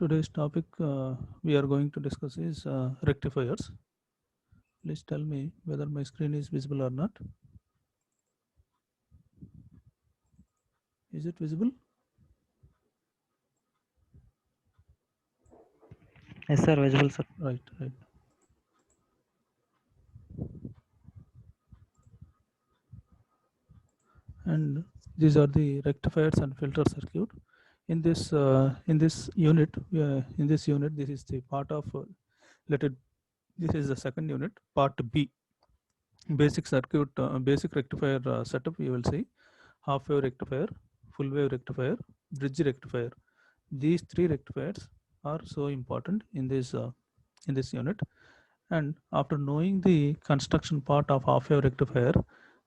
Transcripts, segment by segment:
Today's topic we are going to discuss is rectifiers. Please tell me whether my screen is visible or not. Is it visible? Yes, sir, visible, sir. Right, right. And these are the rectifiers and filter circuit. In this unit, this is the part of let it. This is the second unit, part B, basic circuit, basic rectifier setup. You will see half wave rectifier, full wave rectifier, bridge rectifier. These three rectifiers are so important in this unit. And after knowing the construction part of half wave rectifier,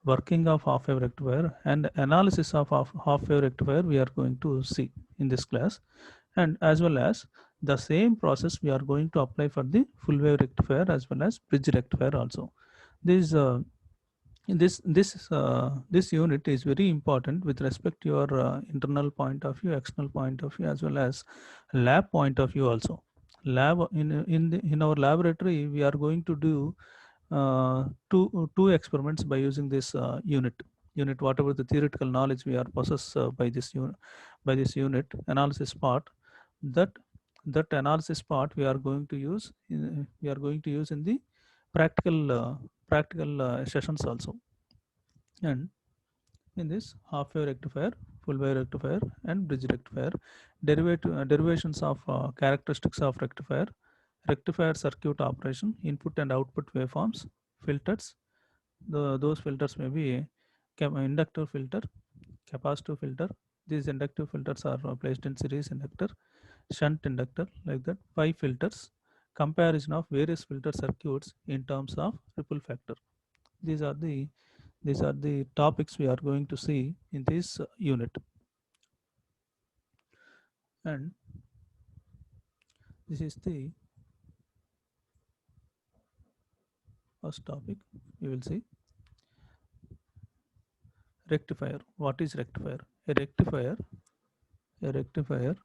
working of half wave rectifier, and analysis of half wave rectifier, we are going to see in this class. And as well as the same process we are going to apply for the full wave rectifier as well as bridge rectifier also. This this unit is very important with respect to your internal point of view, external point of view, as well as lab point of view also. Lab in our laboratory we are going to do two experiments by using this unit, whatever the theoretical knowledge we are possessed by this unit analysis part, that analysis part we are going to use in the practical sessions also. And in this half wave rectifier, full wave rectifier, and bridge rectifier, derivations of characteristics of rectifier, rectifier circuit operation, input and output waveforms, filters. Those filters may be inductor filter, capacitive filter. These inductive filters are placed in series inductor, shunt inductor, like that. Pi filters, comparison of various filter circuits in terms of ripple factor. These are the topics we are going to see in this unit. And this is the first topic. We will see rectifier. What is rectifier? A rectifier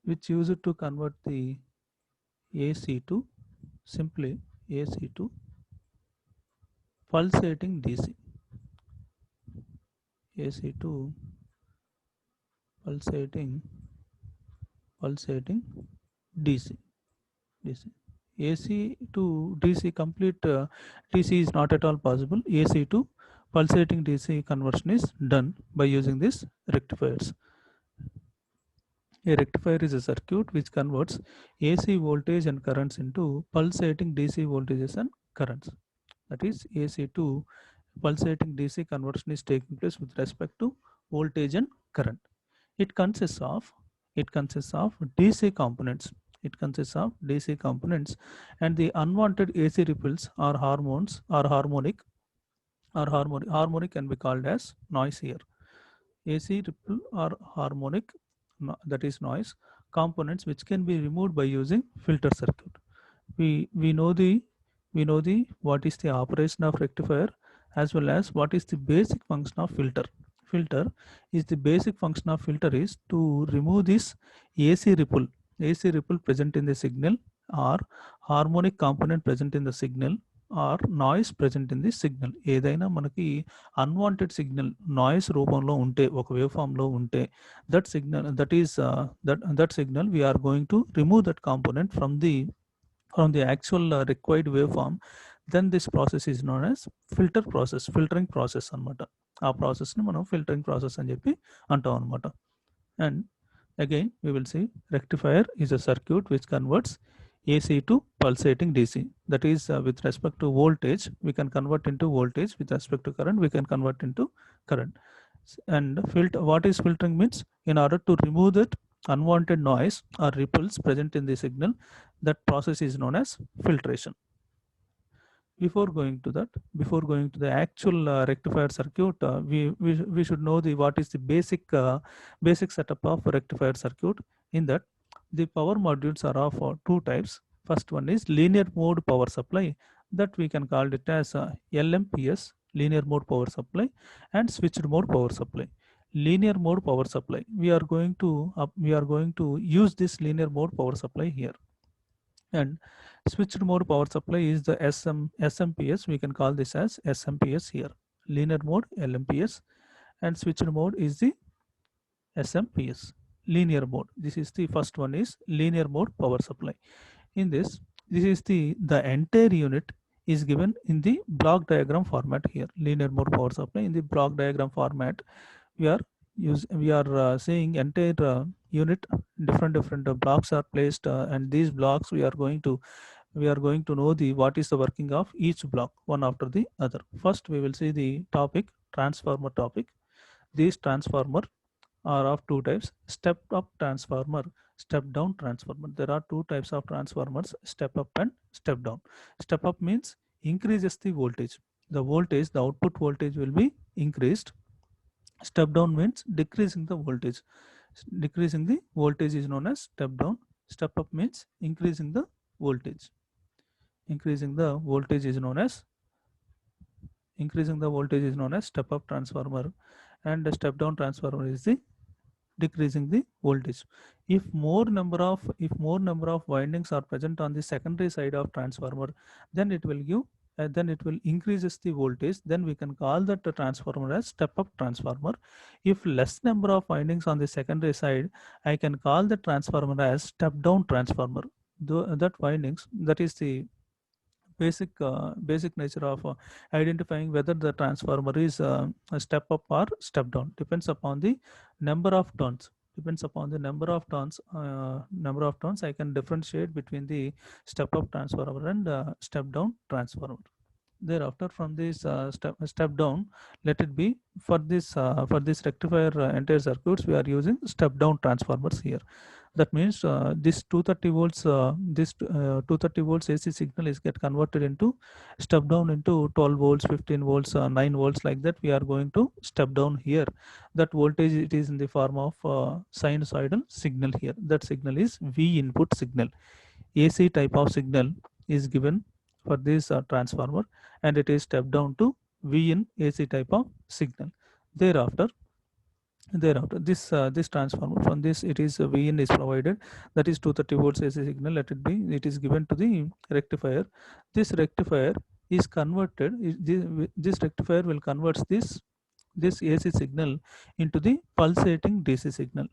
which used to convert the AC to simply AC to pulsating DC. AC to pulsating DC. DC. AC to DC complete DC is not at all possible. AC to pulsating DC conversion is done by using these rectifiers. A rectifier is a circuit which converts AC voltage and currents into pulsating DC voltages and currents. That is, AC to pulsating DC conversion is taking place with respect to voltage and current. It consists of DC components. And the unwanted AC ripples or hormones or harmonic can be called as noise here. AC ripple or harmonic, that is noise components, which can be removed by using filter circuit. We know the what is the operation of rectifier, as well as what is the basic function of filter. The basic function of filter is to remove this AC ripple present in the signal, or harmonic component present in the signal, or noise present in the signal. ఏదైనా మనకి unwanted signal noise రూపంలో ఉంటే, ఒక wave ఫామ్లో ఉంటే, that signal that signal we are going to remove that component from the actual required waveform. Then this process is known as filtering process అనమాట. ఆ ప్రాసెస్ని మనం ఫిల్టరింగ్ ప్రాసెస్ అని చెప్పి అంటాం అనమాట. And again we will see rectifier is a circuit which converts AC to pulsating DC. That is, with respect to voltage we can convert into voltage, with respect to current we can convert into current. And what is filtering means, in order to remove that unwanted noise or ripples present in the signal, that process is known as filtration. Before going to the actual rectifier circuit, we should know what is the basic setup of rectifier circuit. In that, the power modules are of two types. First one is linear mode power supply, that we can call it as LMPS, linear mode power supply, and switched mode power supply. linear mode power supply. We are going to use this linear mode power supply here. And switched mode power supply is the SMPS. We can call this as SMPS here. Linear mode LMPS, and switched mode is the SMPS. Linear mode. This is the first one is linear mode power supply. In this is the entire unit is given in the block diagram format here. Linear mode power supply in the block diagram format. We are saying entire unit, different blocks are placed, and these blocks we are going to know the what is the working of each block one after the other. First we will see the topic, transformer topic. These transformer are of two types: step up transformer, step down transformer. There are two types of transformers: step up and step down. Step up means increases the voltage. The output voltage will be increased. Step down means decreasing the voltage. Decreasing the voltage is known as step down. Step up means increasing the voltage. Increasing the voltage is known as step up transformer, and the step down transformer is the decreasing the voltage. If more number of windings are present on the secondary side of transformer, then it will increases the voltage. Then we can call that the transformer as step up transformer. If less number of windings on the secondary side, I can call the transformer as step down transformer. That windings, that is the basic nature of identifying whether the transformer is a step up or step down. Depends upon the number of turns. Number of turns I can differentiate between the step up transformer and step down transformer. Thereafter, from this step down, let it be for this rectifier entire circuits, we are using step down transformers here. That means this 230 volts, 230 volts AC signal is get converted into step down into 12 volts, 15 volts, 9 volts, like that. We are going to step down here. That voltage, it is in the form of sinusoidal signal here. That signal is V input signal. AC type of signal is given for this transformer, and it is stepped down to V in AC type of signal. Thereafter this transformer, from this it is Vn is provided, that is 230 volts AC signal. Let it be, it is given to the rectifier. This rectifier is converted, this rectifier will convert this AC signal into the pulsating DC signal.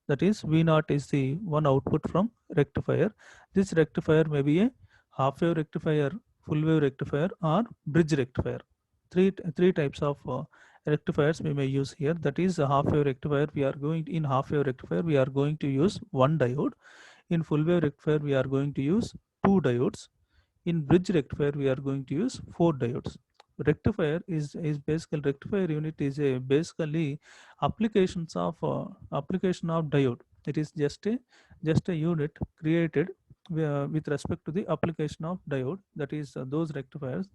That is V0 is the one output from rectifier. This rectifier may be a half wave rectifier, full wave rectifier, or bridge rectifier. Three types of rectifiers we may use here. That is a half wave rectifier. In half wave rectifier we are going to use one diode. In full wave rectifier we are going to use two diodes. In bridge rectifier we are going to use four diodes. Rectifier unit is a basically application of diode. It is just a unit created with respect to the application of diode. That is those rectifiers,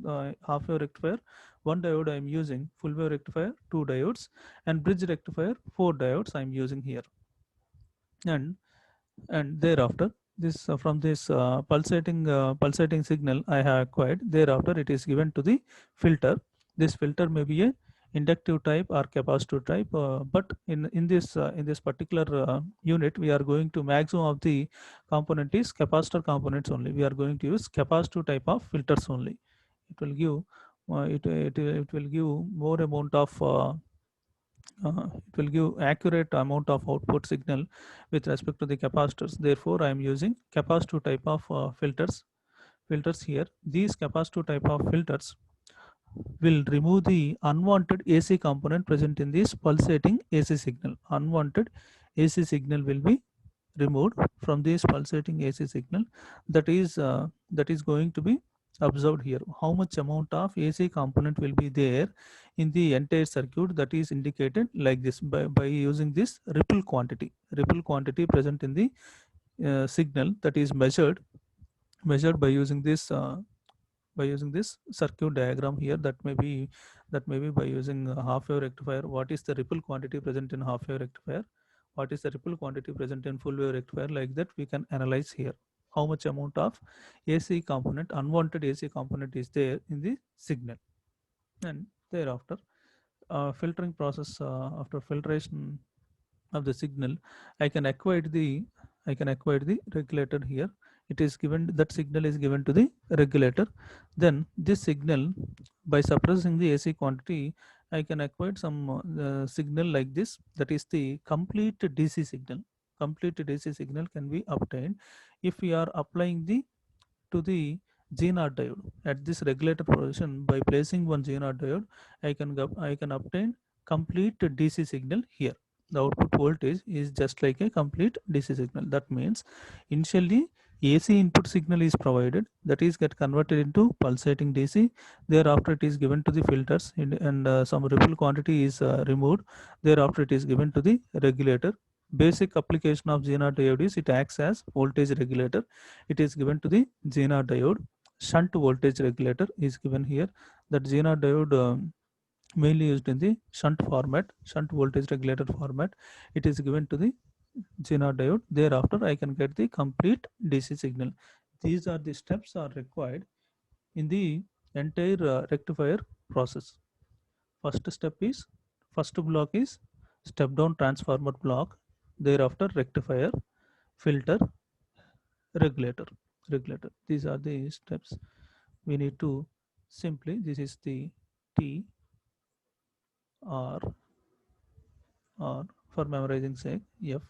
half wave rectifier, one diode I am using. Full wave rectifier, two diodes. And bridge rectifier, four diodes I am using here. And thereafter, this from this pulsating signal I have acquired, thereafter it is given to the filter. This filter may be a inductive type or capacitive type, but in this particular unit, we are going to maximum of the component is capacitor components only. We are going to use capacitive type of filters only. It will give it will give more amount of it will give accurate amount of output signal with respect to the capacitors. Therefore, I am using capacitive type of filters here. These capacitive type of filters will remove the unwanted AC component present in this pulsating AC signal. Unwanted AC signal will be removed from this pulsating AC signal. That is going to be observed here. How much amount of AC component will be there in the entire circuit, that is indicated like this by using this ripple quantity. Ripple quantity present in the signal, that is measured by using this circuit diagram here. That may be by using a half wave rectifier. What is the ripple quantity present in half wave rectifier? What is the ripple quantity present in full wave rectifier? Like that we can analyze here how much amount of AC component, unwanted AC component is there in the signal. And thereafter, filtering process, after filtration of the signal, I can acquire the regulator here. It is given, that signal is given to the regulator. Then this signal, by suppressing the AC quantity, I can acquire some signal like this. That is the complete DC signal. Complete DC signal can be obtained if we are applying the to the G0 diode at this regulator position. By placing one G0 diode, I can obtain complete DC signal here. The output voltage is just like a complete DC signal. That means initially AC input signal is provided, that is get converted into pulsating DC. Thereafter it is given to the filters, and some ripple quantity is removed. Thereafter it is given to the regulator. Basic application of G0 diode is it acts as voltage regulator. It is given to the Zener diode. Shunt voltage regulator is given here. That Zener diode mainly used in the shunt format, shunt voltage regulator format. It is given to the Zener diode. Thereafter, I can get the complete DC signal. These are the steps are required in the entire rectifier process. First block is step down transformer block. Thereafter, rectifier, filter, regulator. These are the steps we need to simply. This is the T R R for memorizing sake, F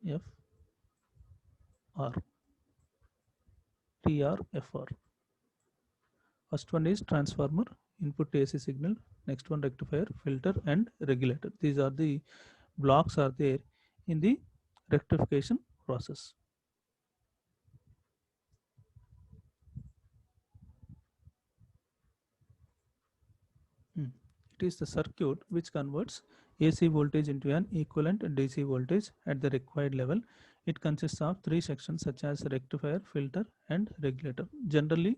F R T R F R. First one is transformer, input AC signal. Next one rectifier, filter, and regulator. These are the blocks are there in the rectification process. It is the circuit which converts AC voltage into an equivalent DC voltage at the required level. It consists of three sections such as rectifier, filter, and regulator. Generally,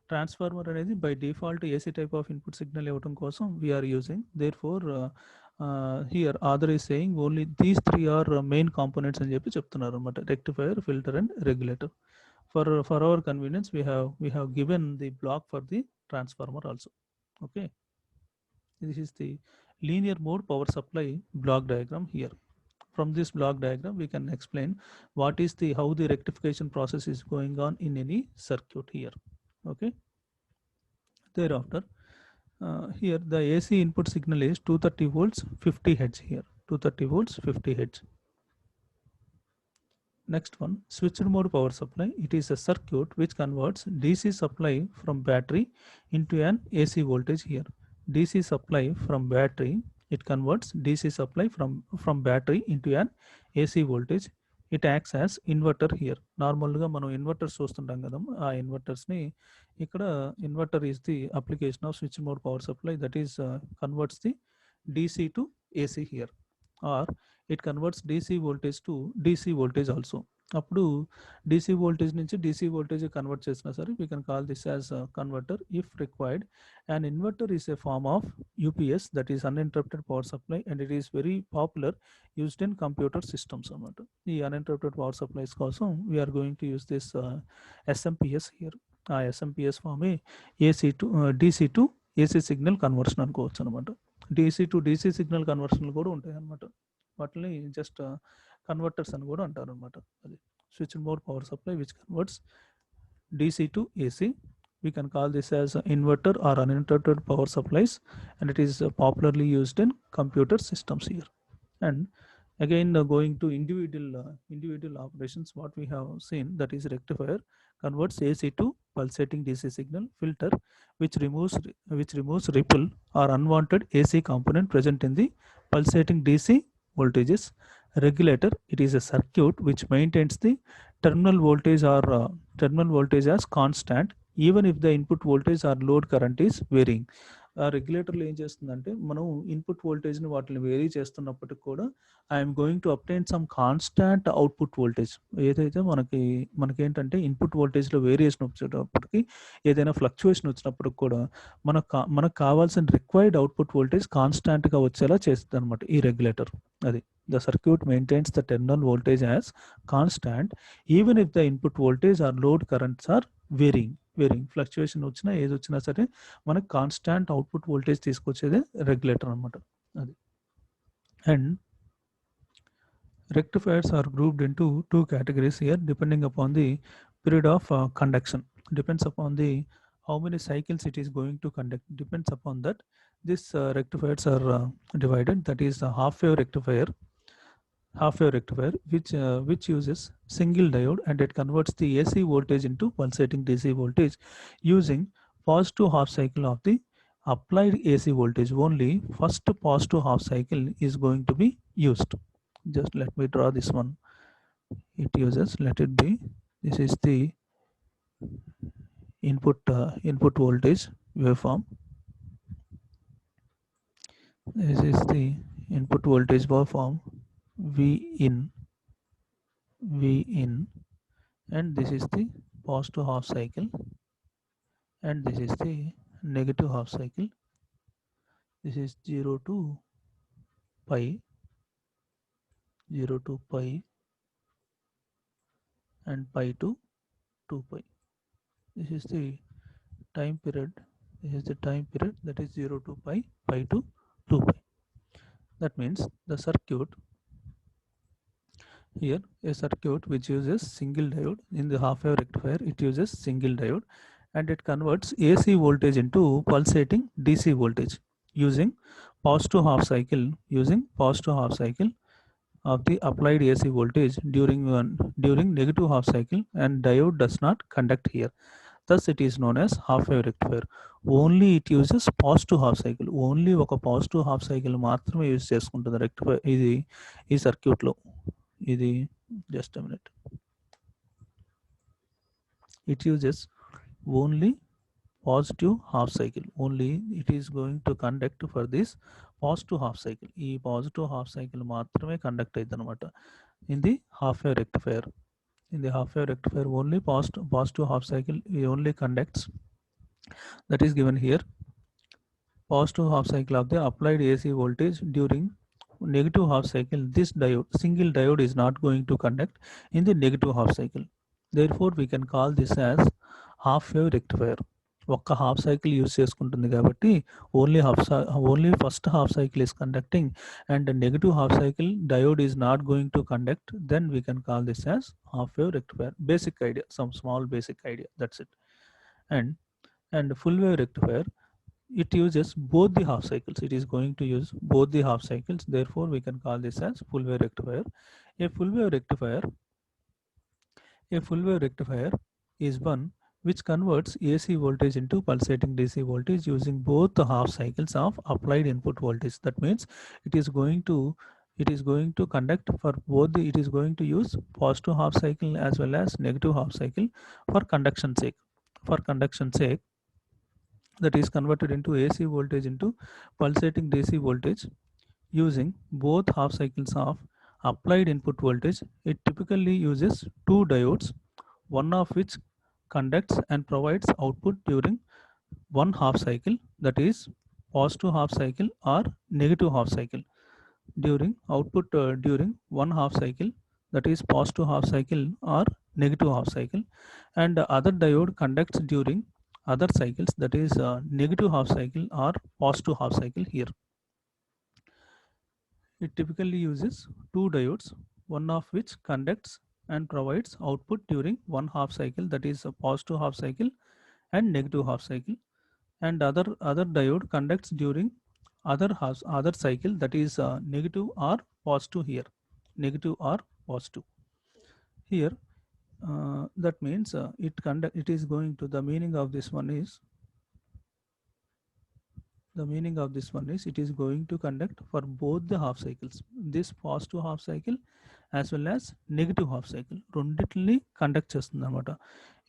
transformer అనేది by default AC type of input signal ఇవ్వడం కోసం we are using. Therefore, here author is saying only these three are main components అని చెప్పి చెప్తున్నారు అన్నమాట. Rectifier, filter, and regulator. For our convenience, we have given the block for the transformer also. Okay. This is the linear mode power supply block diagram here. From this block diagram, we can explain what is the how the rectification process is going on in any circuit here. Okay. Thereafter, here the AC input signal is 230 volts, 50 hertz here. 230 volts, 50 hertz. Next one, switched mode power supply. It is a circuit which converts DC supply from battery into an AC voltage here. DC supply from battery, it converts DC supply from battery into an AC voltage. It acts as inverter here. నార్మల్గా మనం inverters చూస్తుంటాం కదా, ఆ ఇన్వర్టర్స్ని ఇక్కడ inverter is the application off switch mode power supply that is converts the DC to AC here, or it converts DC voltage to DC voltage also. అప్పుడు DC voltage నుంచి DC voltage convert చేసినా సరే we can call this as a converter if required. An inverter is a form of UPS, that is uninterrupted power supply, and it is very popular used in computer systems అన్నమాట. ఈ uninterrupted power supplies కోసం we are going to use this SMPS here. ఆ SMPS from AC to DC to AC signal conversion అనుకోవచ్చు అనమాట. DC to DC signal కన్వర్షన్లు కూడా ఉంటాయి అన్నమాట. వాటిని జస్ట్ కన్వర్టర్స్ అని కూడా అంటారు అనమాట. అది switch mode power supply which converts DC to AC. We can call this as inverter or uninterrupted power supplies, and it is popularly used in computer systems here. And again, going to individual operations, what we have seen, that is rectifier converts AC to pulsating DC signal. Filter, which removes ripple or unwanted AC component present in the pulsating DC voltages. Regulator, it is a circuit which maintains the terminal voltage as constant even if the input voltage or load current is varying. రెగ్యులేటర్లో ఏం చేస్తుందంటే మనం input వోల్టేజ్ని వాటిని vary చేస్తున్నప్పటికి కూడా I'm going to obtain some constant output voltage. ఏదైతే మనకేంటంటే ఇన్పుట్ వోల్టేజ్లో వేరియేషన్ వచ్చేటప్పటికి ఏదైనా ఫ్లక్చువేషన్ వచ్చినప్పటికి కూడా మనకు కావాల్సిన రిక్వైర్డ్ అవుట్పుట్ వోల్టేజ్ కాన్స్టాంట్గా వచ్చేలా చేస్తుంది అనమాట ఈ రెగ్యులేటర్. అది the circuit maintains the terminal voltage as constant even if the input voltage or load currents are varying. Wearing fluctuation వచ్చినా ఏది వచ్చినా సరే మనకు కాన్స్టాంట్ అవుట్పుట్ వోల్టేజ్ తీసుకొచ్చేదే రెగ్యులేటర్ అనమాట అది. And rectifiers are grouped into two categories here depending upon the period of conduction. Depends upon the how many cycles it is going to conduct, depends upon that this rectifiers are divided. That is a half wave rectifier which uses single diode, and it converts the AC voltage into pulsating DC voltage using positive half cycle of the applied AC voltage. Only first positive half cycle is going to be used. Just let me draw this one. It uses, let it be, this is the input voltage waveform. This is the input voltage waveform V in, and this is the positive half cycle, and this is the negative half cycle. This is 0 to pi, 0 to pi, and pi to 2 pi. This is the time period. This is the time period, that is 0 to pi, pi to 2 pi. That means the circuit here, a circuit which uses single diode in the half wave rectifier, it uses single diode, and it converts AC voltage into pulsating DC voltage using positive half cycle of the applied AC voltage during negative half cycle, and diode does not conduct here. Thus it is known as half wave rectifier. Only it uses positive half cycle. Only ఒక positive half cycle మాత్రమే use చేసుకుంటుంది rectifier ఇది ఈ సర్క్యూట్లో. ఇది just a minute. It uses only positive half cycle. Only it is going to conduct for this positive half cycle. ఈ positive half cycle మాత్రమే conduct అవుతుంది అనమాట in the half wave rectifier. In the half wave rectifier only positive half cycle only conducts, that is given here. Positive half cycle of the applied AC voltage during negative half cycle, this diode, single diode, is not going to conduct in the negative half cycle. Therefore we can call this as half wave rectifier. ఒక్క half cycle use చేసుకుంటుంది కాబట్టి only first half cycle is conducting and negative half cycle diode is not going to conduct, then we can call this as half wave rectifier. Basic idea, some small basic idea, that's it. And full wave rectifier, it uses both the half cycles. It is going to use both the half cycles, therefore we can call this as full wave rectifier. A full wave rectifier is one which converts AC voltage into pulsating DC voltage using both the half cycles of applied input voltage. That means it is going to conduct for both the, it is going to use positive half cycle as well as negative half cycle for conduction sake. That is converted into AC voltage into pulsating DC voltage using both half cycles of applied input voltage. It typically uses two diodes, one of which conducts and provides output during one half cycle, that is positive half cycle or negative half cycle. During one half cycle, that is positive half cycle or negative half cycle, and the other diode conducts during other cycles, that is negative half cycle or positive half cycle here. It typically uses two diodes, one of which conducts and provides output during one half cycle, that is a positive half cycle and negative half cycle, and other diode conducts during other cycle, that is negative or positive here, negative or positive here. That means it is going to, the meaning of this one is it is going to conduct for both the half cycles, this positive half cycle as well as negative half cycle, రెండిటిని conduct చేస్తుంది అనమాట.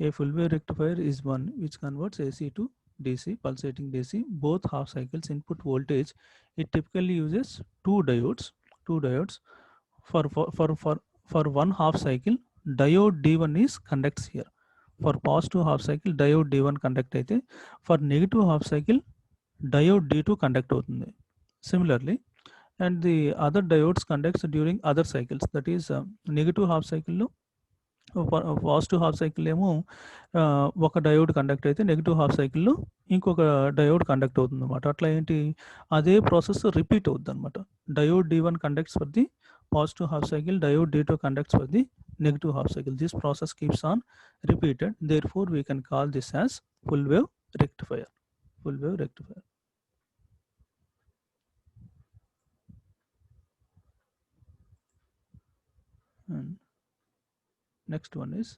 A full wave rectifier is one which converts AC to DC, pulsating DC, both half cycles input voltage. It typically uses two diodes for one half cycle. Diode D1 is conducts here. For positive half cycle diode D1 conduct అయితే, for negative half cycle diode D2 conduct అవుతుంది. Similarly, and the other diodes conducts during other cycles, that is negative half cycle లో positive half cycle ఏమో ఒక diode conduct అయితే negative half సైకిల్లో ఇంకొక diode conduct అవుతుంది అనమాట. అట్లా ఏంటి అదే ప్రాసెస్ రిపీట్ అవుతుంది అనమాట. Diode D1 conducts for the positive half cycle, diode D2 conducts for the negative half cycle. This process keeps on repeated. Therefore, we can call this as full wave rectifier. Full wave rectifier. And next one is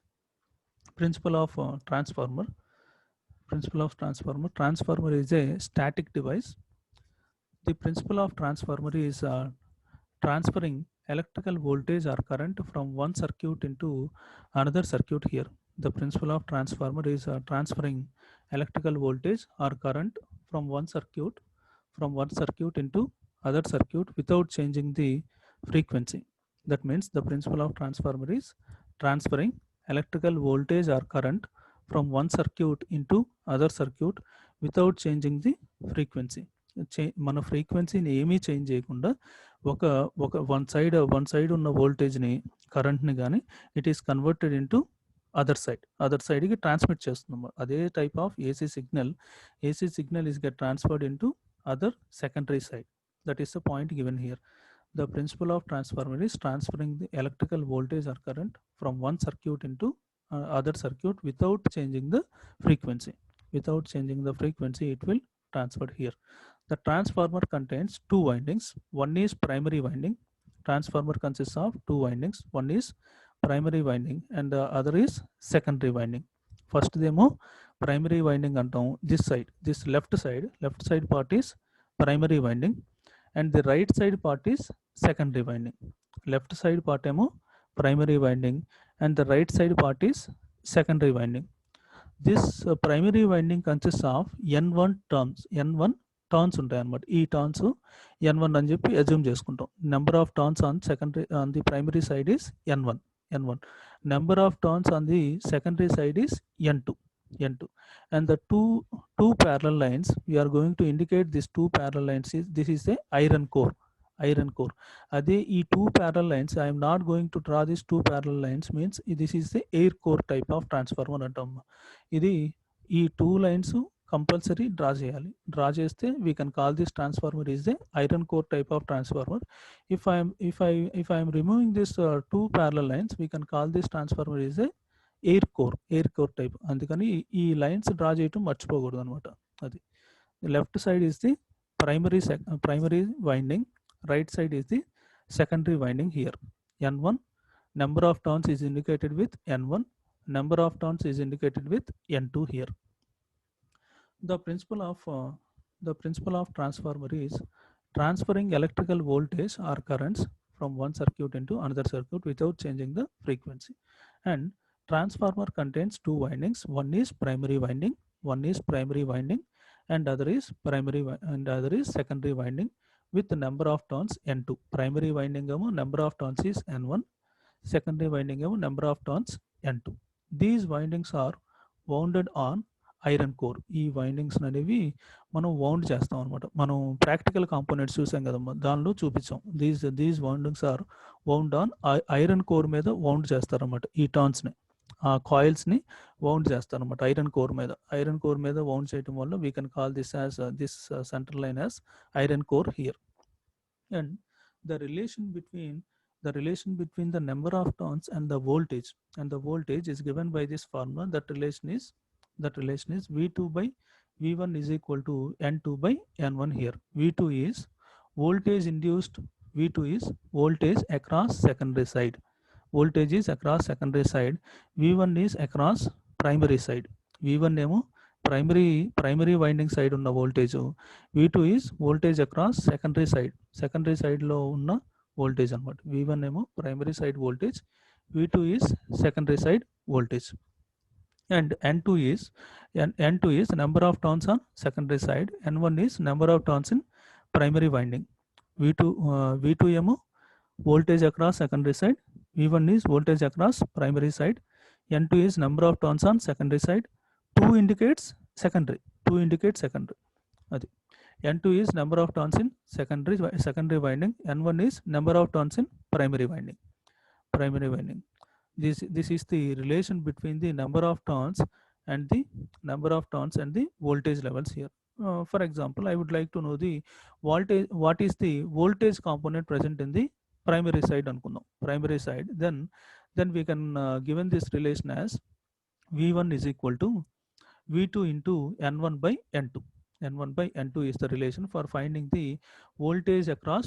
principle of transformer. Principle of transformer. Transformer is a static device. The principle of transformer is transferring electrical voltage or current from one circuit into another circuit here. The principle of transformer is transferring electrical voltage or current from one circuit into other circuit without changing the frequency. That means the principle of transformer is transferring electrical voltage or current from one circuit into other circuit without changing the frequency. మన ఫ్రీక్వెన్సీని ఏమీ change చేయకుండా ఒక ఒక one side ఉన్న వోల్టేజ్ని కరెంట్ని కానీ it is converted into other సైడ్కి ట్రాన్స్మిట్ చేస్తున్నాం. అదే type of AC signal is get transferred into other secondary side. That is the point given here. The principle of transformer is transferring the electrical voltage or current from one circuit into other circuit without changing the frequency. Without changing the frequency, it will transfer here. The transformer contains two windings. One is primary winding. Transformer consists of two windings. One is primary winding and the other is secondary winding. First demo primary winding antam. This left side part is primary winding and the right side part is secondary winding. Left side part emo primary winding and the right side part is secondary winding. This primary winding consists of N1 turns ఉంటాయి అన్నమాట. ఈ turns N1 అని చెప్పి assume చేసుకుంటాం. Number of turns on the primary side is N1. Number of turns on the secondary side is N2. And the two parallel lines, we are going to indicate these two parallel lines this is a iron core. Ade ee two parallel lines, I am not going to draw these two parallel lines, means this is the air core type of transformer antam. Idi ee two lines compulsory draw చేస్తే we can call this transformer is a iron core type of transformer. If I am removing this two parallel lines, we can call this transformer is a air core type. అందుకని ఈ lines draw చేయటం మర్చిపోకూడదు అనమాట. అది left side is the primary winding, right side is the secondary winding here. N1 number of turns is indicated with N1, number of turns is indicated with N2 here. The principle of transformer is transferring electrical voltage or currents from one circuit into another circuit without changing the frequency. And transformer contains two windings. One is primary winding and other is secondary winding with the number of turns N2. Primary winding number of turns is N1, secondary winding number of turns N2. These windings are wounded on iron core. ఈ windings అనేవి మనం wound చేస్తాం అనమాట. మనం practical components చూసాం కదమ్మా, దానిలో చూపించాం. These windings are wound on iron core మీద వౌండ్ చేస్తారన్నమాట. ఈ టర్న్స్ని ఆ కాయిల్స్ని వౌండ్ చేస్తారన్నమాట ఐరన్ కోర్ మీద వౌండ్ చేయడం వల్ల we can call this as this centre line as iron core here. And the relation between the number of turns and the voltage is given by this formula. That relation is V2 by V1 is equal to N2 by N1 here. V2 is voltage induced, V2 is voltage across secondary side. V1 is across primary side. V1 ఏమో primary winding side ఉన్న voltage, V2 is voltage across secondary side లో ఉన్న voltage అన్నమాట. V1 ఏమో primary side voltage, V2 is secondary side voltage. And N2 is number of turns on secondary side, N1 is number of turns in primary winding. V2 ఏమో voltage across secondary side, V1 is voltage across primary side, N2 is number of turns on secondary side. 2 indicates secondary. అది N2 is number of turns in secondary winding, N1 is number of turns in primary winding. This is the relation between the number of turns and the number of turns and the voltage levels here. For example, I would like to know the voltage, what is the voltage component present in the primary side అనుకుందాం. Primary side, then we can given this relation as v1 is equal to v2 into n1 by n2. n1 by n2 is the relation for finding the voltage across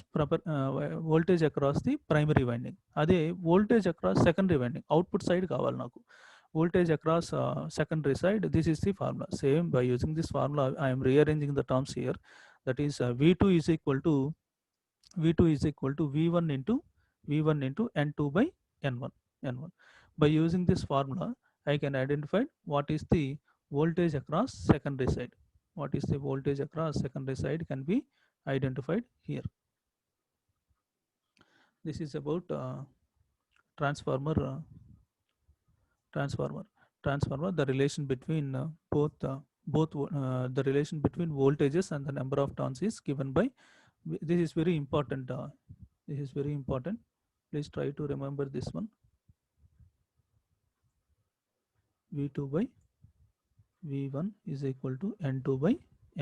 voltage across the primary winding. అదే voltage across secondary winding, output side కావాలి నాకు. Voltage across secondary side, this is the formula. Same, by using this formula I am rearranging the terms here. That is v2 is equal to v1 into n2 by n1. By using this formula I can identify what is the voltage across secondary side. What is the voltage across secondary side can be identified here. This is about transformer transformer, the relation between the relation between voltages and the number of turns is given by this is very important. This is very important. Please try to remember this one. v2 by v1 is equal to n2 by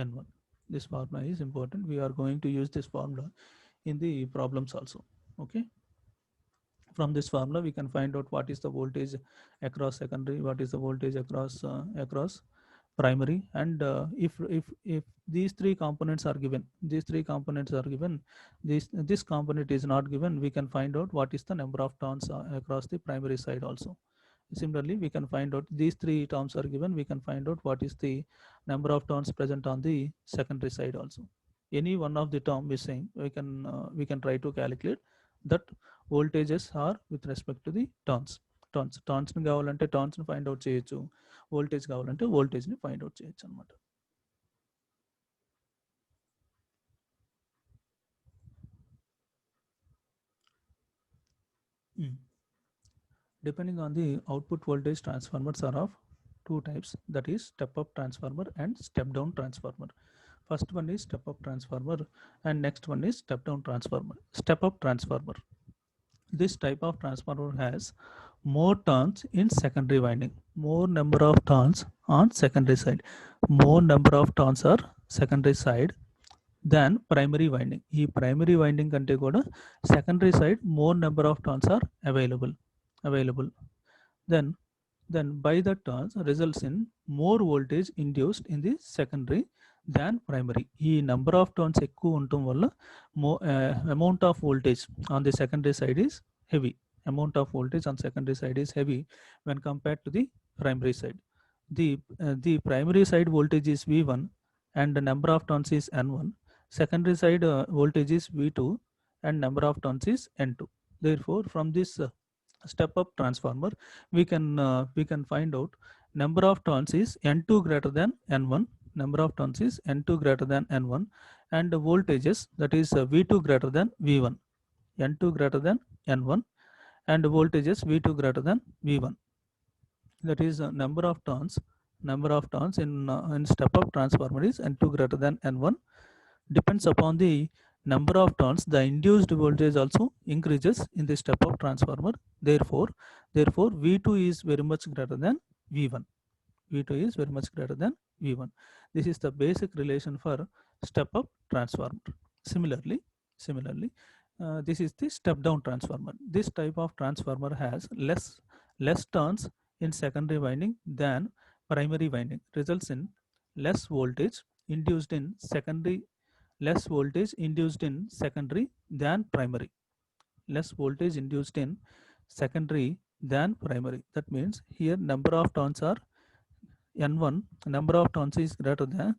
n1. This formula is important. We are going to use this formula in the problems also. Okay. From this formula we can find out what is the voltage across secondary, what is the voltage across primary, and if these three components are given, this component is not given, we can find out what is the number of turns across the primary side also. Similarly, we can find out these three terms are given, we can find out what is the number of turns present on the secondary side also. Any one of the term missing, we can try to calculate that voltages are with respect to the turns ని కావాలంటే turns ని find out చేయొచ్చు, voltage కావాలంటే voltage ని find out చేయొచ్చు అనమాట. Depending on the output voltage, transformers are of two types, that is step up transformer and step down transformer. First one is step up transformer and next one is step down transformer. Step up transformer, this type of transformer has more turns in secondary winding, more number of turns on secondary side, more number of turns are secondary side than primary winding. ఈ primary winding కంటే కూడా secondary side more number of turns are available. Then by the turns results in more voltage induced in the secondary than primary. ఈ number of turns ఎక్కువ ఉండటం వల్ల amount of voltage on the secondary side is heavy. Amount of voltage on secondary side is heavy when compared to the primary side. The primary side voltage is V1 and the number of turns is N1. Secondary side voltage is V2 and number of turns is N2. Therefore, from this step up transformer we can find out number of turns is N2 greater than N1, number of turns is N2 greater than N1, and the voltages, that is V2 greater than V1, N2 greater than N1, and voltages V2 greater than V1. That is number of turns in step up transformer is N2 greater than N1. Depends upon the number of turns, the induced voltage also increases in the step up transformer. Therefore V2 is very much greater than V1. V2 is very much greater than V1. This is the basic relation for step up transformer. Similarly, this is the step down transformer. This type of transformer has less turns in secondary winding than primary winding, results in less voltage induced in secondary than primary. Less voltage induced in secondary than primary. That means here number of turns are N1, number of turns is greater than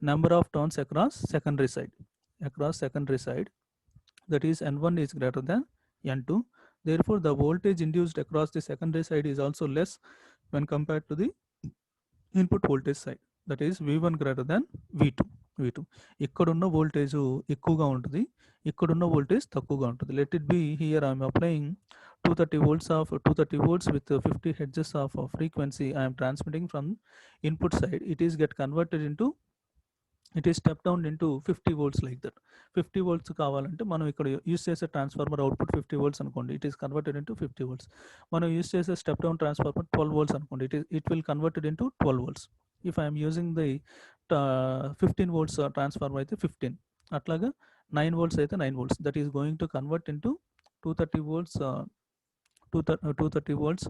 number of turns across secondary side. That is N1 is greater than N2. Therefore, the voltage induced across the secondary side is also less when compared to the input voltage side. That is V1 greater than V2. ఇక్కడున్న voltage ఎక్కువగా ఉంటుంది, ఇక్కడున్న voltage తక్కువగా ఉంటుంది. Let it be here I'm applying 230 volts with 50 hertz of frequency I am transmitting from input side. It is get converted into it is step down into 50 volts like that. 50 volts కావాలంటే మనం ఇక్కడ use చేసే transformer output 50 volts అనుకోండి, it is converted into 50 volts. మనం use చేసే step down transformer 12 volts అనుకోండి, it will converted into 12 volts. If I'm using the 15 volts transformer అయితే 15, అట్లాగా 9 volts అయితే 9 volts, that is going to convert into 230 volts, 230 volts,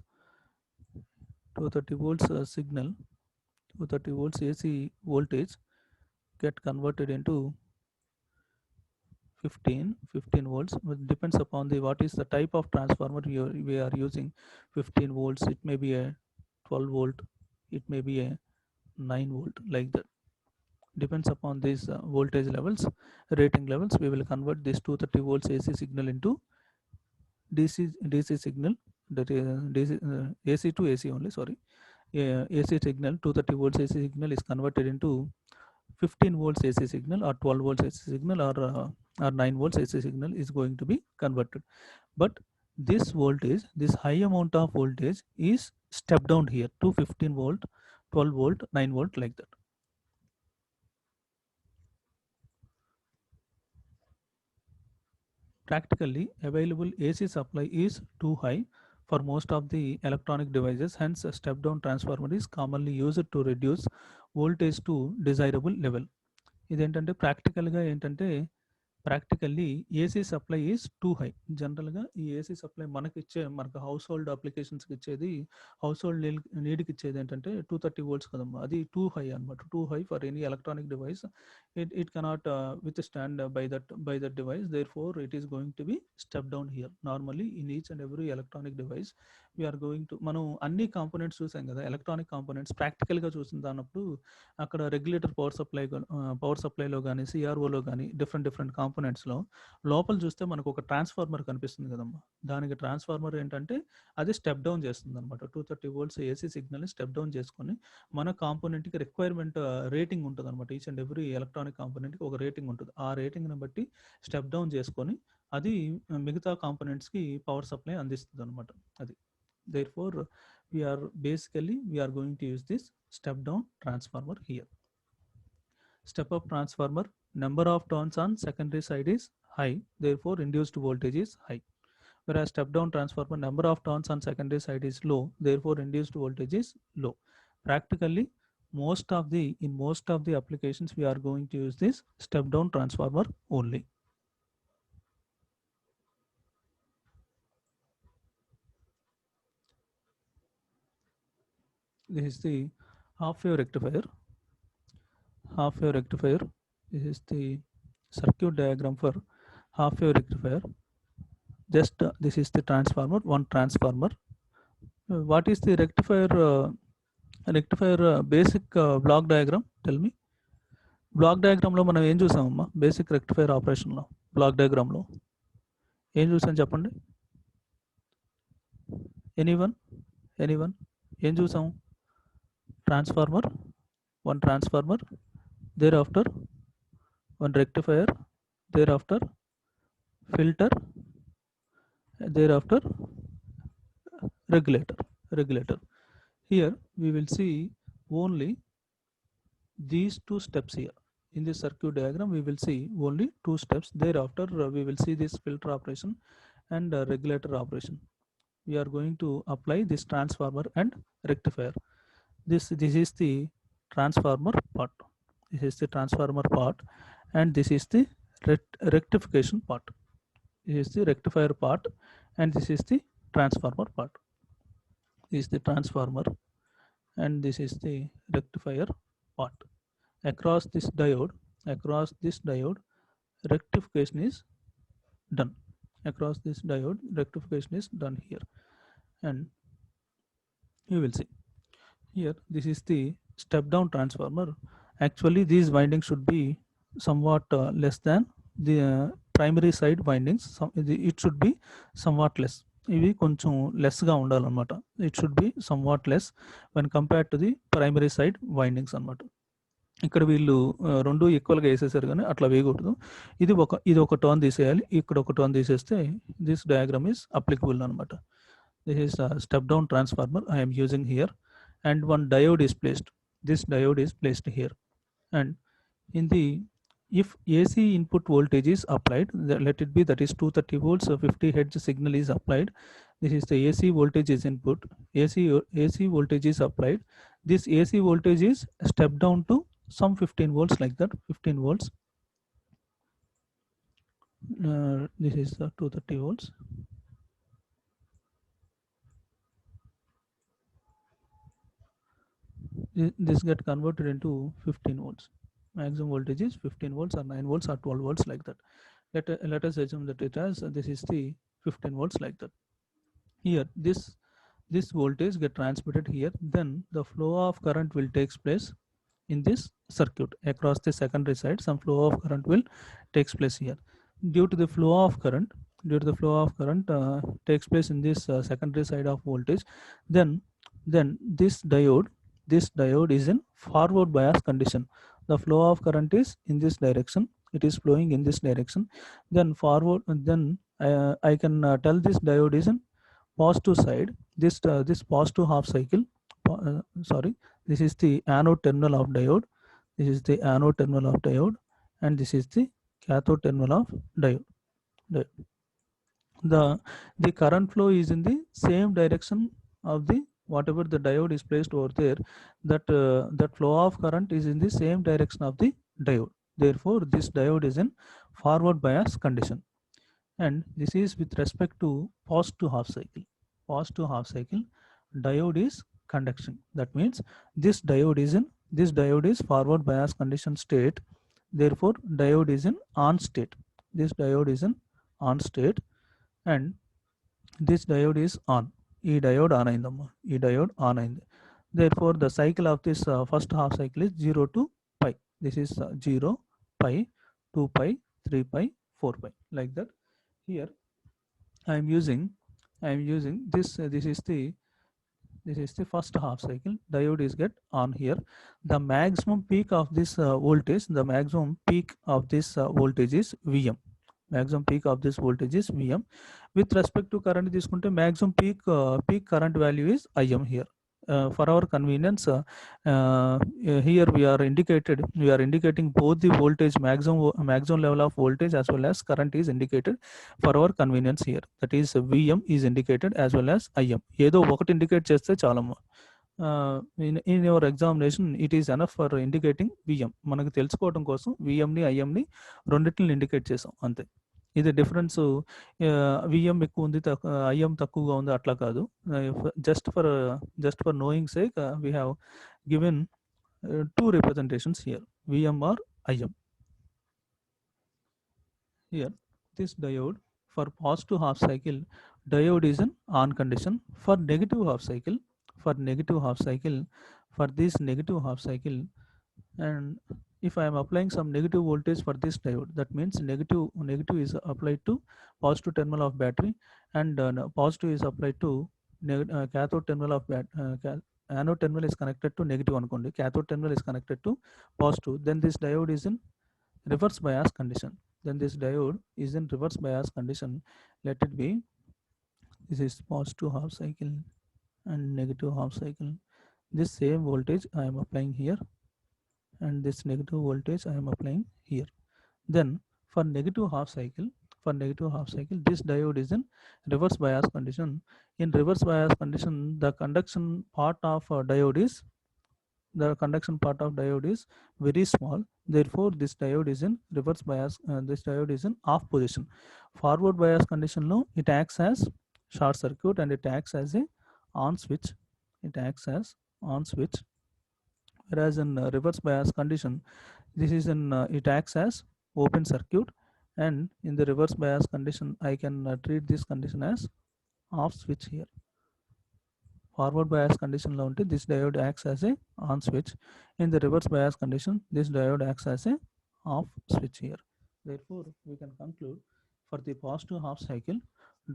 230 volts signal, 230 volts AC voltage get converted into 15 volts. It depends upon the what is the type of transformer we are using. 15 volts, it may be a 12 volt, it may be a 9 volt, like that. Depends upon these voltage levels, rating levels, we will convert this 230 volts AC signal into DC signal, that is AC to AC only, sorry. AC signal, 230 volts AC signal is converted into 15 volts AC signal, or 12 volts AC signal, or 9 volts AC signal is going to be converted. But this voltage, this high amount of voltage is step down here to 15 volt, 12 volt, 9 volt, like that. Practically available AC supply is too high for most of the electronic devices, hence a step down transformer is commonly used to reduce voltage to desirable level. ఇదేంటంటే ప్రాక్టికల్గా ఏంటంటే, practically AC supply is two high. జనరల్గా ఈ AC supply మనకు house hold అప్లికేషన్స్కి ఇచ్చేది, house hold నీడ్కి ఇచ్చేది ఏంటంటే 230 volts కదమ్మా, అది టూ హై అనమాట. Too high for any electronic device. It cannot withstand by that device, therefore it is going to be step down here. Normally in each and every electronic device we are going to, మనం అన్ని components చూసాం కదా, electronic components ప్రాక్టికల్గా చూసిన దానప్పుడు అక్కడ regulator power సప్లైలో కానీ, సిఆర్ఓలో కానీ, different కాంపోనెంట్స్లో లోపల చూస్తే మనకు ఒక ట్రాన్స్ఫార్మర్ కనిపిస్తుంది కదమ్మా. దానికి ట్రాన్స్ఫార్మర్ ఏంటంటే అది స్టెప్ డౌన్ చేస్తుంది అనమాట. 230 volts ఏసీ సిగ్నల్ని స్టెప్ డౌన్ చేసుకొని మన కాంపోనెంట్కి రిక్వైర్మెంట్ రేటింగ్ ఉంటుంది అనమాట. ఈచ్ అండ్ ఎవ్రీ ఎలక్ట్రానిక్ కాంపోనెంట్కి ఒక రేటింగ్ ఉంటుంది. ఆ రేటింగ్ని బట్టి స్టెప్ డౌన్ చేసుకొని అది మిగతా కాంపోనెంట్స్కి పవర్ సప్లై అందిస్తుంది అనమాట. అది therefore we are going to use this step down transformer here. Step up transformer, number of turns on secondary side is high, therefore induced voltage is high. Whereas step down transformer, number of turns on secondary side is low, therefore induced voltage is low. Practically in most of the applications we are going to use this step down transformer only. This is the half wave rectifier. This is the circuit diagram for half wave rectifier. Just this is the transformer, one transformer. What is the rectifier basic block diagram? Tell me. Block డయాగ్రామ్లో మనం ఏం చూసామమ్మా? Basic rectifier ఆపరేషన్లో block డయాగ్రామ్లో ఏం చూసాం చెప్పండి. Anyone ఏం చూసాం? Transformer, one transformer, thereafter one rectifier, thereafter filter, thereafter regulator. Here we will see only these two steps here. In this circuit diagram we will see only two steps. Thereafter we will see this filter operation and regulator operation. We are going to apply this transformer and rectifier. This is the transformer part. This is the transformer part, and this is the rectification part. This is the rectifier part, and this is the transformer part. This is the transformer, and this is the rectifier part. Across this diode, rectification is done. Across this diode, rectification is done here, and you will see here. This is the step down transformer. Actually these windings should be somewhat less than the primary side windings. It should be somewhat less. ఇవి కొంచెం లెస్గా ఉండాలన్నమాట. It should be somewhat less when compared to the primary side windings అనమాట. ఇక్కడ వీళ్ళు రెండు ఈక్వల్గా వేసేసారు కానీ అట్లా వేయకూడదు. ఇది ఒక టర్న్ తీసేయాలి, ఇక్కడ ఒక టర్న్ తీసేస్తే దిస్ డయాగ్రామ్ ఈస్ అప్లికబుల్ అనమాట. This is step down transformer I am using here, and one diode is placed. This diode is placed here, and in the if AC input voltage is applied, let it be that is 230 volts, 50 hertz signal is applied. This is the AC voltage is input. AC voltage is applied. This AC voltage is stepped down to some 15 volts, like that, 15 volts. This is 230 volts. This get converted into 15 volts. Maximum voltage is 15 volts or 9 volts or 12 volts, like that. Let us assume that it has this is the 15 volts, like that. Here this voltage get transmitted here, then the flow of current will takes place in this circuit across the secondary side. Some flow of current will takes place here. Due to the flow of current, takes place in this secondary side of voltage, then this diode is in forward bias condition. The flow of current is in this direction, it is flowing in this direction. Then forward, then I can tell this diode is in positive side. This positive half cycle, sorry, this is the anode terminal of diode. This is the anode terminal of diode, and this is the cathode terminal of diode. diode. The current flow is in the same direction of the whatever the diode is placed over there. That flow of current is in the same direction of the diode. Therefore, this diode is in forward bias condition, and this is with respect to positive half cycle. Positive half cycle, diode is conduction. That means this diode is forward bias condition state. Therefore, diode is in on state. This diode is in on state, and this diode is on. ఈ diode on అయిందమ్మా, ఈ diode on అయింది. Therefore, the cycle of this first half cycle is 0 to pi. This is 0, pi, 2 pi, 3 pi, 4 pi, like that. Here I am using this. This is the first half cycle. Diode is get on here. The maximum peak of this voltage, the maximum peak of this voltage is Vm. Maximum peak of this voltage is Vm. With respect to current, తీసుకుంటే maximum peak current value is Im here. For our convenience, here we are indicating both the voltage, maximum level of voltage as well as current is indicated for our convenience here. That is Vm is indicated as well as Im. ఏదో ఒకటి indicate చేస్తే చాలమ్మా. In your examination it is enough for indicating Vm. మనకు తెలుసుకోవడం కోసం Vm ని Im ని రెండిటిని ఇండికేట్ చేసాం అంతే. ఇది డిఫరెన్స్. విఎం ఎక్కువ ఉంది, ఐఎం తక్కువగా ఉంది, అట్లా కాదు. Just for knowing sake we have given two representations here, Vm or Im. Here this diode for positive half cycle, diode is in on condition. For negative half cycle, for this negative half cycle, and if I am applying some negative voltage for this diode, that means negative is applied to positive terminal of battery, and positive is applied to cathode terminal of anode terminal is connected to negative anukondi, cathode terminal is connected to positive. Then this diode is in reverse bias condition. Let it be, this is positive half cycle and negative half cycle. This same voltage I am applying here, and this negative voltage I am applying here. Then for negative half cycle, this diode is in reverse bias condition. In reverse bias condition, the conduction part of diode is very small. Therefore, this diode is in reverse bias. This diode is in off position. Forward bias condition low, it acts as short circuit and it acts as a on switch. Whereas in reverse bias condition, this is in it acts as open circuit, and in the reverse bias condition I can treat this condition as off switch here. Forward bias condition lo unte this diode acts as a on switch. In the reverse bias condition, this diode acts as a off switch here. Therefore, we can conclude for the positive half cycle,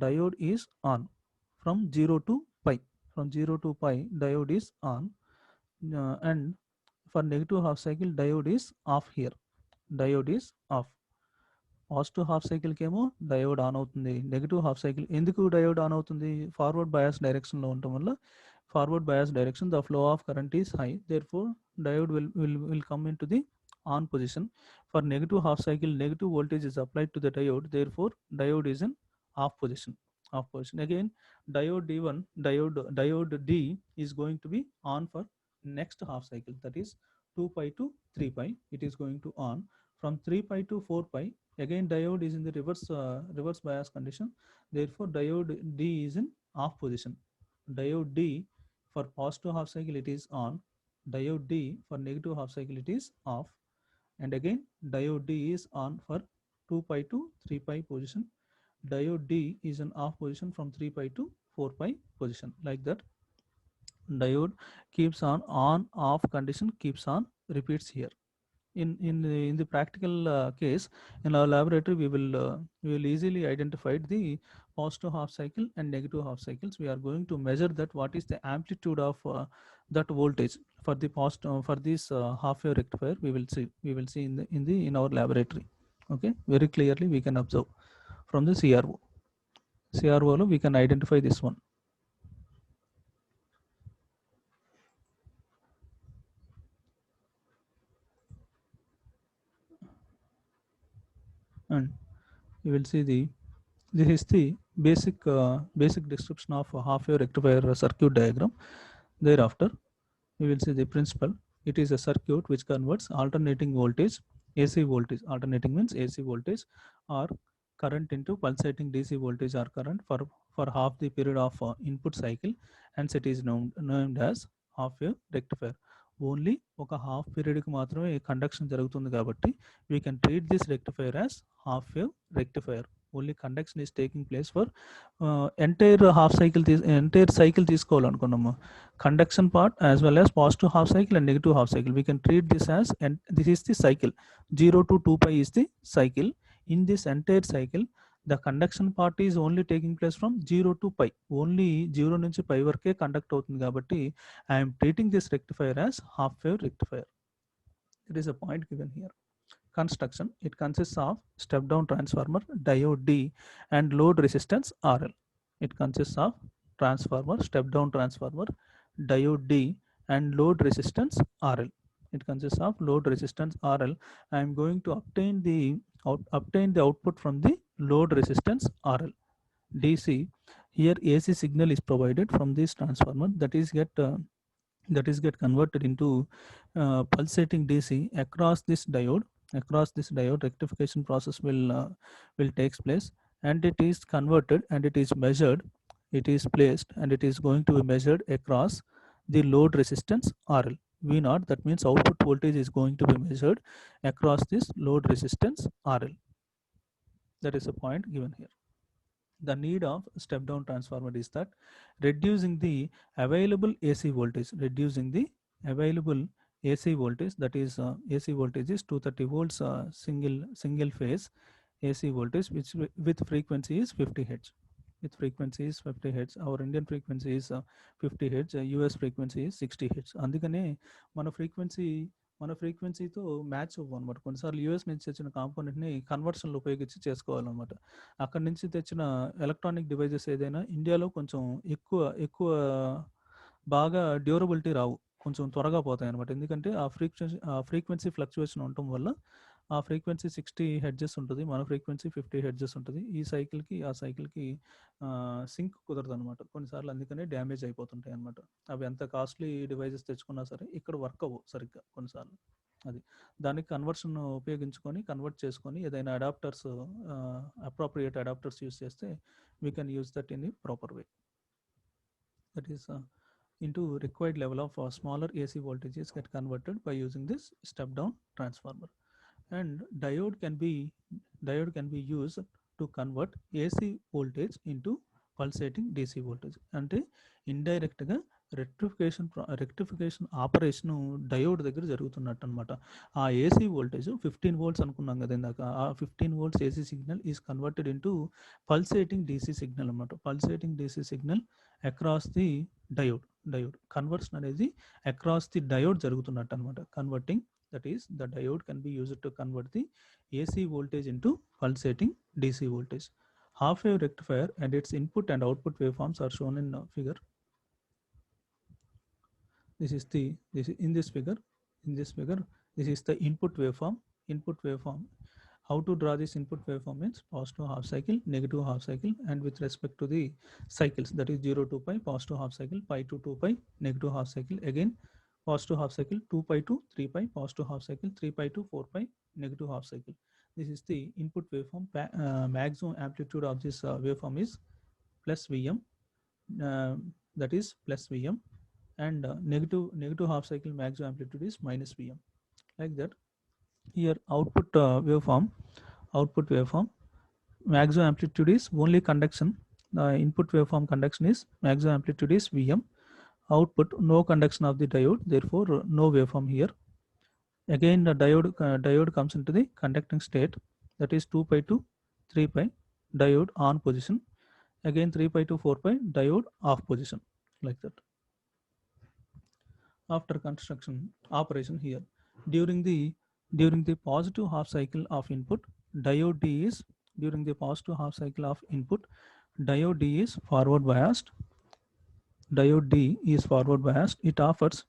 diode is on from 0 to pi. Diode is on, and for negative half cycle, diode is off here. Positive half సైకిల్కి ఏమో diode on అవుతుంది. Negative half cycle ఎందుకు diode on అవుతుంది? Forward bias డైరెక్షన్లో ఉండటం వల్ల, forward bias direction the flow of current is high, therefore diode will come into the on position. For negative half cycle, negative voltage is applied to the diode, therefore diode is in off position. Off position. Again, diode D1, diode D is going to be on for next half cycle, that is 2 pi to 3 pi. It is going to on from 3 pi to 4 pi. Again, diode is in the reverse bias condition, therefore diode D is in off position. Diode D for positive half cycle it is on, diode D for negative half cycle it is off, and again diode D is on for 2 pi to 3 pi position. Diode D is in off position from 3 pi to 4 pi position. Like that, diode keeps on off condition keeps on repeats here. In the practical case in our laboratory, we will easily identify the positive half cycle and negative half cycles. We are going to measure that what is the amplitude of that voltage for the for this half wave rectifier. We will see in our laboratory. Okay, very clearly we can observe from the CRO we can identify this one. And you will see this is the basic description of a half wave rectifier circuit diagram. Thereafter, we will see the principle. It is a circuit which converts alternating voltage, AC voltage. Alternating means AC voltage or current into pulsating DC voltage or current for half the period of input cycle, hence it is named as half wave rectifier. Only ఒక half పీరియడ్కి మాత్రమే conduction జరుగుతుంది కాబట్టి we can treat this rectifier as half wave rectifier. Only conduction is taking place for entire cycle తీసుకోవాలనుకున్నాము. Conduction part as well as positive half cycle and negative half cycle. We can treat this as, and this is the cycle. 0 to 2 pi is the cycle. In this entire cycle, the conduction part is only taking place from 0 to pi. Only 0 నుంచి pi వరకే conduct అవుతుంది కాబట్టి I am treating this rectifier as half wave rectifier. It is a point given here. Construction, it consists of step down transformer, diode D and load resistance RL. It consists of transformer, step down transformer, diode D and load resistance RL. It consists of load resistance RL. I am going to obtain the output from the load resistance RL. DC, here AC signal is provided from this transformer, that is get converted into pulsating DC across this diode. Rectification process will takes place, and it is converted and it is measured. It is placed and it is going to be measured across the load resistance RL. V0, that means output voltage is going to be measured across this load resistance RL. That is a point given here. The need of step down transformer is that reducing the available AC voltage, that is AC voltage is 230 volts single phase AC voltage, which with frequency is 50 hertz. With frequency is 50 hertz. Our Indian frequency is 50 hertz. US frequency is 60 hertz. అందుకనే మన ఫ్రీక్వెన్సీతో match అవ్వం అనమాట. కొన్నిసార్లు US నుంచి తెచ్చిన కాంపోనెంట్ని కన్వర్షన్లు ఉపయోగించి చేసుకోవాలన్నమాట. అక్కడి నుంచి తెచ్చిన ఎలక్ట్రానిక్ డివైజెస్ ఏదైనా ఇండియాలో కొంచెం ఎక్కువ బాగా డ్యూరబిలిటీ రావు, కొంచెం త్వరగా పోతాయి అనమాట. ఎందుకంటే ఆ ఫ్రీక్వెన్సీ ఫ్లక్చువేషన్ ఉండటం వల్ల ఆ ఫ్రీక్వెన్సీ 60 హెడ్జెస్ ఉంటుంది, మన ఫ్రీక్వెన్సీ 50 హెడ్జెస్ ఉంటుంది. ఈ సైకిల్కి ఆ సైకిల్కి సింక్ కుదరదు అనమాట కొన్నిసార్లు, అందుకనే డ్యామేజ్ అయిపోతుంటాయి అనమాట. అవి ఎంత కాస్ట్లీ డివైజెస్ తెచ్చుకున్నా సరే ఇక్కడ వర్క్ అవ్వవు సరిగ్గా కొన్నిసార్లు. అది దానికి కన్వర్షన్ ఉపయోగించుకొని కన్వర్ట్ చేసుకొని ఏదైనా అడాప్టర్స్ అప్రోప్రియేట్ అడాప్టర్స్ యూస్ చేస్తే we can use that in the proper way. That is into required level of smaller AC voltages get converted by using this step down transformer. And diode can be used to convert AC voltage into pulsating DC voltage. అంటే indirect గా rectification operation diode దగ్గర జరుగుతున్నట్టు అనమాట. ఆ AC voltage 15 volts అనుకున్నాం కదా ఇందాక, ఆ 15 volts AC signal is converted into pulsating DC signal అనమాట. Pulsating DC signal across the diode conversion అనేది అక్రాస్ ది డయోడ్ జరుగుతున్నట్టు అనమాట. Converting, that is the diode can be used to convert the AC voltage into pulsating DC voltage. Half wave rectifier and its input and output waveforms are shown in figure. In this figure This is the input waveform. Input waveform. How to draw this input waveform means positive half cycle, negative half cycle, and with respect to the cycles, that is 0 to pi, positive half cycle, pi to 2 pi, negative half cycle, again positive half cycle, 2 pi to 3 pi, positive half cycle, 3 pi to 4 pi, negative half cycle. This is the input waveform. Maximum amplitude of this waveform is plus Vm, uh, that is plus Vm, and negative half cycle maximum amplitude is minus Vm, like that. Here output waveform, maximum amplitude is only conduction. The input waveform conduction is maximum amplitude is Vm. Output no conduction of the diode, therefore no waveform here. Again the diode comes into the conducting state, that is 2 pi to 3 pi, diode on position. Again 3 pi to 4 pi, diode off position, like that. After construction operation here, during the positive half cycle of input, diode D is during the positive half cycle of input, diode D is forward biased. Diode D is forward biased. It offers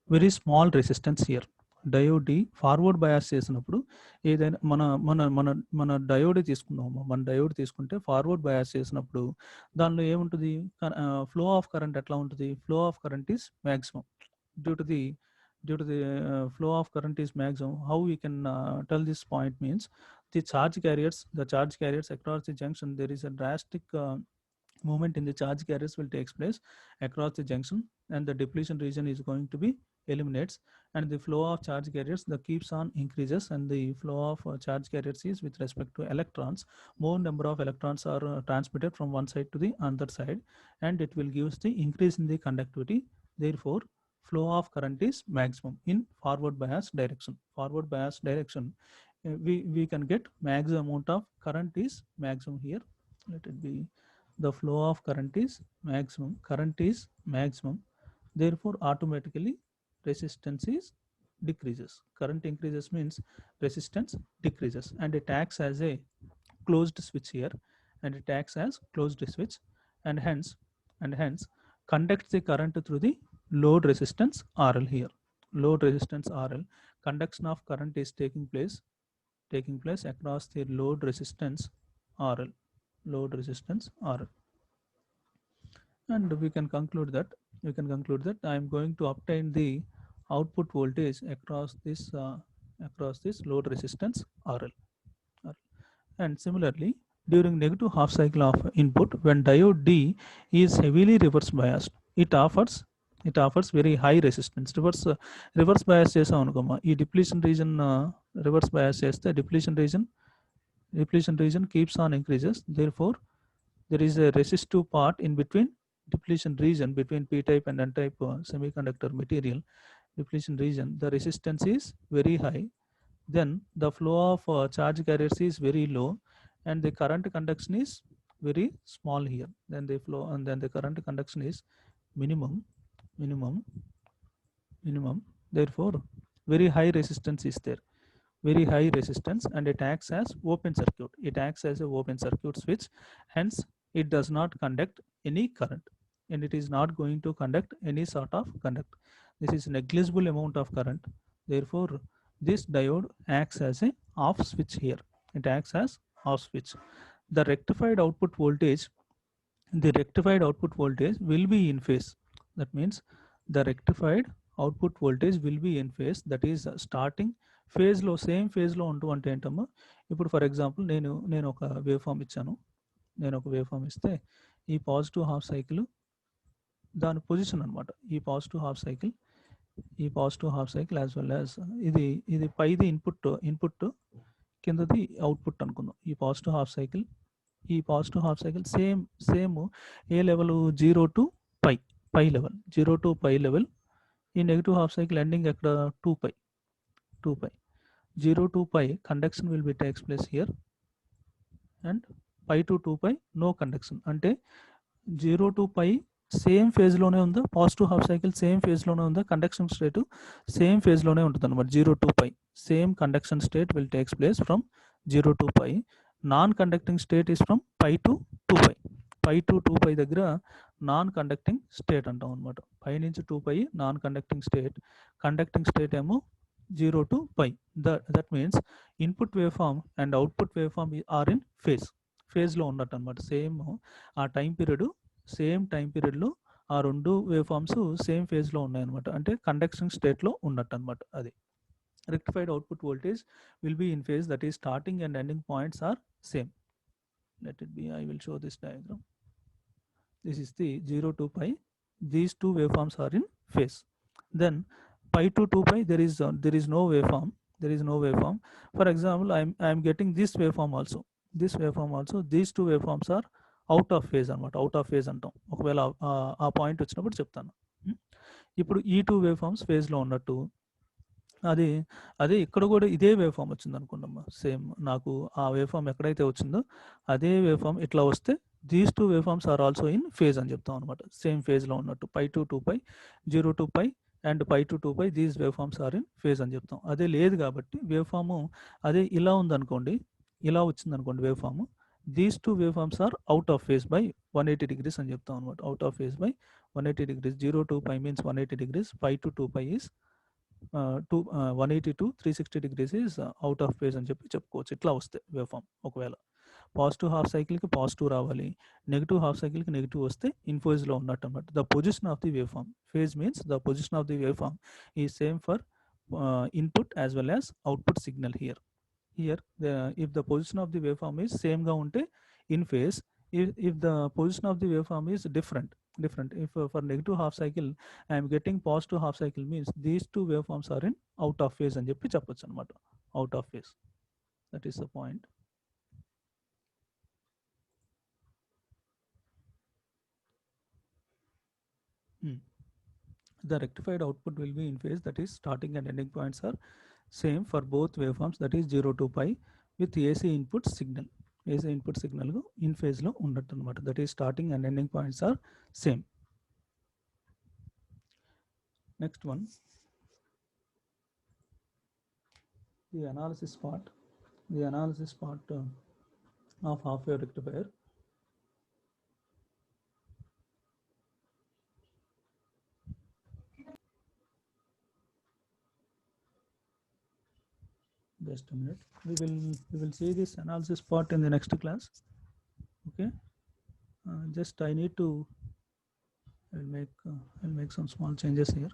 very small resistance here. Diode D forward bias చేసినప్పుడు ఏదైనా మన diode తీసుకున్నాము, మన diode తీసుకుంటే forward bias చేసినప్పుడు దానిలో ఏముంటుంది, flow of current ఎట్లా ఉంటుంది, flow of current is maximum. due to the flow of current is maximum. How we can tell this point means the charge carriers across the junction, there is a drastic movement in the charge carriers will takes place across the junction, and the depletion region is going to be eliminates, and the flow of charge carriers that keeps on increases, and the flow of charge carriers is with respect to electrons. More number of electrons are transmitted from one side to the other side, and it will gives the increase in the conductivity. Therefore flow of current is maximum in forward bias direction. Forward bias direction, we can get maximum amount of current is maximum here. Let it be the flow of current is maximum, current is maximum, therefore automatically resistance is decreases. Current increases means resistance decreases, and it acts as a closed switch here, and it acts as closed switch, and hence conducts the current through the load resistance RL here. Load resistance RL, conduction of current is taking place across the load resistance RL. Load resistance RL. And we can conclude that I am going to obtain the output voltage across this load resistance RL. And similarly, during negative half cycle of input, when diode D is heavily reverse biased, it offers very high resistance. Reverse bias చేసాం అనుకోమా, ఈ depletion region reverse bias చేస్తే depletion region keeps on increases. Therefore there is a resistive part in between depletion region, between p-type and n-type semiconductor material. Depletion region, the resistance is very high, then the flow of charge carriers is very low, and the current conduction is very small here. Then the flow, and then the current conduction is minimum. Therefore very high resistance is there, very high resistance, and it acts as open circuit. It acts as a open circuit switch, hence it does not conduct any current, and it is not going to conduct any sort of conduct. This is negligible amount of current. Therefore this diode acts as a off switch here. It acts as off switch. The rectified output voltage will be in phase. That means the rectified output voltage will be in phase, that is starting phase లో same ఫేజ్లో ఉంటూ అంటే ఏంటమ్మా, ఇప్పుడు for example నేను ఒక wave form ఇచ్చాను. నేను ఒక వేవ్ ఫామ్ ఇస్తే ఈ పాజిటివ్ హాఫ్ సైకిల్ దాని పొజిషన్ అనమాట. ఈ positive half cycle as well as ఇది పైది ఇన్పుట్ కిందది అవుట్పుట్ అనుకుందాం. ఈ పాజిటివ్ హాఫ్ సైకిల్ సేమ్ ఏ level, 0 to pi level, 0 to pi level. ఈ నెగిటివ్ హాఫ్ సైకిల్ ఎండింగ్ ఎక్కడ, 2 pi. 0 to pi conduction will be takes place here, and pi to 2 pi no conduction. అంటే 0 to pi same ఫేజ్లోనే ఉందా, positive half cycle same ఫేజ్లోనే ఉందా, conduction state same ఫేజ్లోనే ఉంటుంది అనమాట. 0 to pi same conduction state will takes place from 0 to పై. Non conducting state is from pi to 2 pi. Pi to 2 pi దగ్గర non conducting state అంటాం అనమాట. Pi నుంచి 2 pi non conducting state, conducting state ఏమో 0 to pi. That means input waveform and output waveform are in ఫేజ్లో ఉన్నట్టు అనమాట. Same ఆ same time పీరియడ్లో ఆ రెండు వేవ్ ఫామ్స్ సేమ్ ఫేజ్లో ఉన్నాయన్నమాట. అంటే కండక్షన్ స్టేట్లో ఉన్నట్టు అనమాట. అది rectified output voltage will be in phase, that is starting and ending points are same. Let it be, I will show this diagram. This is the 0 to pi. These two waveforms are in phase. Then pi to 2 pi, there is no waveform. For example, I am getting this waveform also. These two waveforms are out of phase అనమాట. Out of phase అంటాం ఒకవేళ ఆ point వచ్చినప్పుడు చెప్తాను. ఇప్పుడు ఈ two wave forms ఫేజ్లో ఉన్నట్టు అది అదే ఇక్కడ కూడా ఇదే వేవ్ ఫామ్ వచ్చింది అనుకోండమ్మా. సేమ్ నాకు ఆ వేవ్ ఫామ్ ఎక్కడైతే వచ్చిందో అదే వేవ్ ఫామ్ ఇట్లా వస్తే these two waveforms are also in phase అని చెప్తాం అనమాట. సేమ్ ఫేజ్లో ఉన్నట్టు pi to 2 pi 0 to pi and pi to 2 pi these waveforms are in phase అని చెప్తాం. అదే లేదు కాబట్టి వేవ్ ఫాము అదే ఇలా ఉందనుకోండి, ఇలా వచ్చిందనుకోండి waveform, these two waveforms are out of phase by 180 degrees అని చెప్తాం అనమాట. Out of phase by 180 degrees. 0 to pi means 180 degrees, pi to 2 pi is 180 to 360 degrees is out of phase అని చెప్పుకోవచ్చు. ఇట్లా వస్తే wave form ఒకవేళ positive half సైకిల్కి positive రావాలి, నెగిటివ్ హాఫ్ సైకిల్కి నెగిటివ్ వస్తే ఇన్ ఫేజ్లో ఉన్నట్టు అనమాట. The position of the wave form, phase means the position of the wave form ఈ same for input as well as output signal. Here if the position of the waveform is same గా ఉంటే in phase, if the position of the waveform is different, if for negative half cycle I am getting positive half cycle, means these two waveforms are in out of phase అని చెప్పి చెప్పొచ్చు అనమాట. Out of phase, that is the point. The rectified output will be in phase, that is starting and ending points are same for both waveforms, that is 0 to pi with AC input signal. AC input signal in phase లో ఉన్నట్టు అనమాట. That is starting and ending points are same. Next one, the analysis part of half wave rectifier. Just a minute, we will see this analysis part in the next class. Okay, just I need to I'll make some small changes here.